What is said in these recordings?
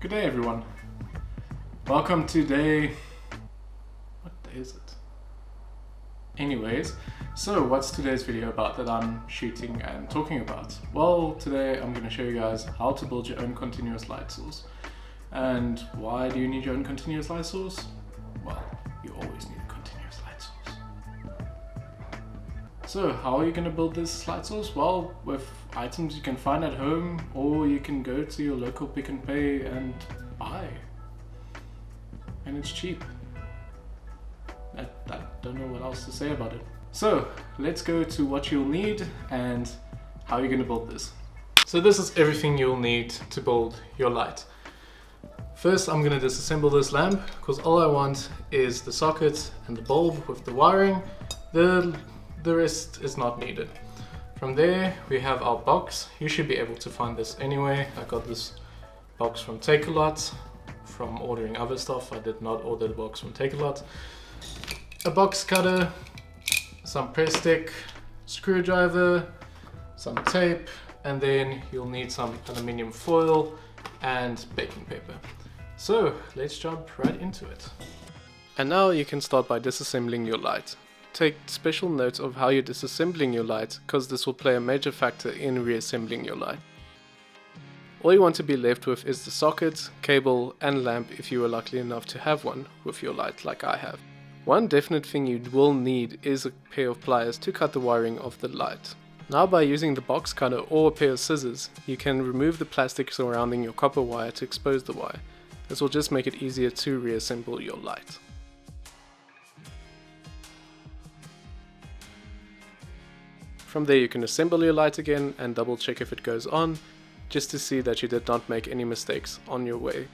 Good day everyone. Welcome to day... what day is it? Anyways, so what's today's video about that I'm shooting and talking about? Well, today I'm going to show you guys how to build your own continuous light source. And why do you need your own continuous light source? Well, you always need a continuous light source. So how are you going to build this light source? Well, with items you can find at home, or you can go to your local Pick and Pay and buy. And it's cheap. I don't know what else to say about it. So let's go to what you'll need and how you're going to build this. So this is everything you'll need to build your light. First, I'm going to disassemble this lamp because all I want is the socket and the bulb with the wiring. The rest is not needed. From there, we have our box. You should be able to find this anyway. I got this box from Take-A-Lot from ordering other stuff. I did not order the box from Take-A-Lot. A box cutter, some press stick, screwdriver, some tape, and then you'll need some aluminium foil and baking paper. So let's jump right into it. And now you can start by disassembling your light. Take special note of how you're disassembling your light, because this will play a major factor in reassembling your light. All you want to be left with is the socket, cable and lamp if you are lucky enough to have one with your light like I have. One definite thing you will need is a pair of pliers to cut the wiring of the light. Now by using the box cutter or a pair of scissors, you can remove the plastic surrounding your copper wire to expose the wire. This will just make it easier to reassemble your light. From there you can assemble your light again and double check if it goes on, just to see that you did not make any mistakes on your way.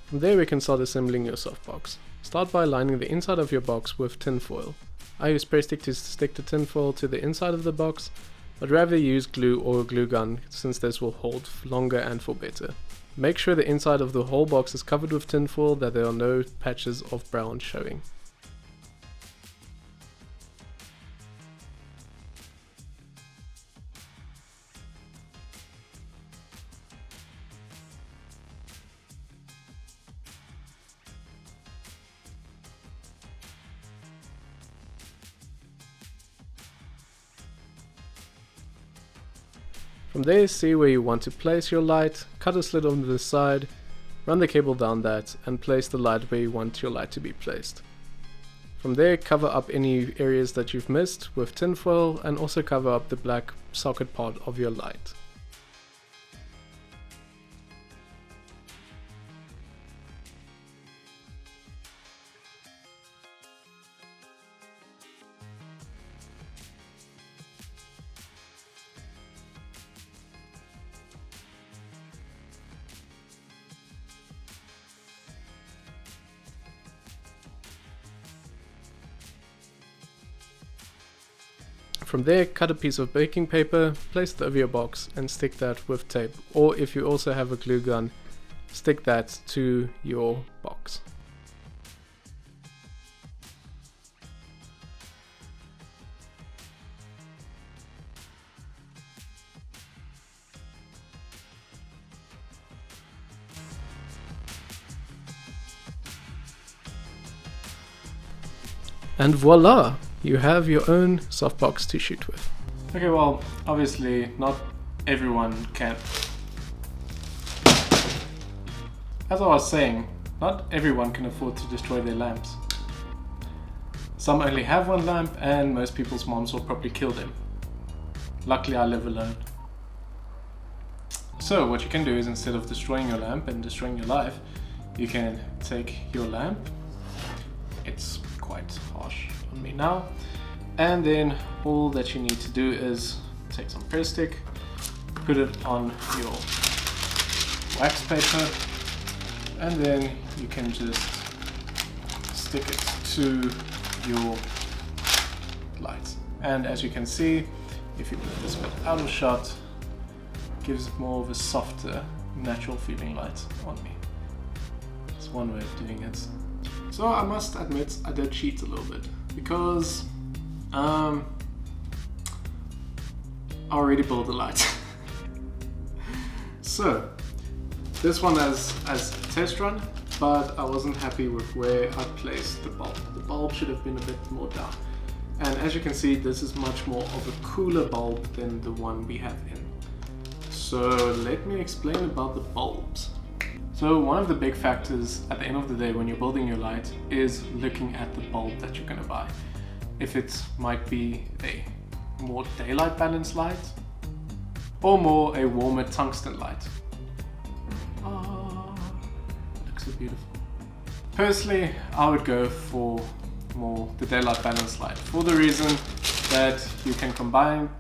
From there we can start assembling your softbox. Start by lining the inside of your box with tin foil. I use press stick to stick the tin foil to the inside of the box, but rather use glue or a glue gun since this will hold longer and for better. Make sure the inside of the whole box is covered with tin foil, that there are no patches of brown showing. From there, see where you want to place your light, cut a slit on the side, run the cable down that and place the light where you want your light to be placed. From there, cover up any areas that you've missed with tin foil and also cover up the black socket part of your light. From there, cut a piece of baking paper, place it over your box and stick that with tape, or if you also have a glue gun, stick that to your box. And voila! You have your own softbox to shoot with. Okay, well, obviously not everyone can. As I was saying, not everyone can afford to destroy their lamps. Some only have one lamp and most people's moms will probably kill them. Luckily I live alone. So what you can do is, instead of destroying your lamp and destroying your life, you can take your lamp. It's quite harsh on me now, and then all that you need to do is take some press stick, put it on your wax paper, and then you can just stick it to your light. And as you can see, if you move this bit out of shot, gives it more of a softer, natural feeling light on me. That's one way of doing it. So I must admit I did cheat a little bit because I already built the light. So this one as a test run, but I wasn't happy with where I placed the bulb. The bulb should have been a bit more down. And as you can see, this is much more of a cooler bulb than the one we have in. So let me explain about the bulbs. So one of the big factors at the end of the day when you're building your light is looking at the bulb that you're going to buy. If it might be a more daylight balanced light or more a warmer tungsten light. Oh, looks so beautiful. Personally, I would go for more the daylight balanced light for the reason that you can combine.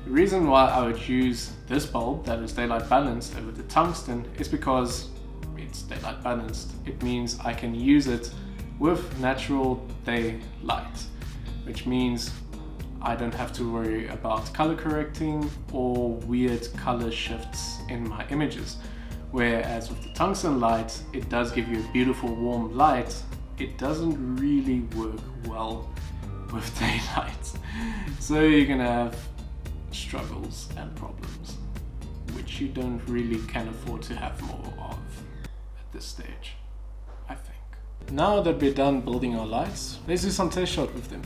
The reason why I would use this bulb that is daylight balanced over the tungsten is because it's daylight balanced. It means I can use it with natural daylight, which means I don't have to worry about color correcting or weird color shifts in my images. Whereas with the tungsten light, it does give you a beautiful warm light. It doesn't really work well with daylight. So you're gonna have struggles and problems, which you don't really can afford to have more of at this stage, I think. Now that we're done building our lights, let's do some test shot with them.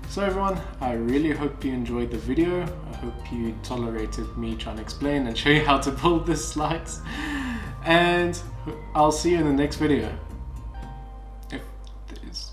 So everyone, I really hope you enjoyed the video. I hope you tolerated me trying to explain and show you how to build this lights. And I'll see you in the next video. If there is.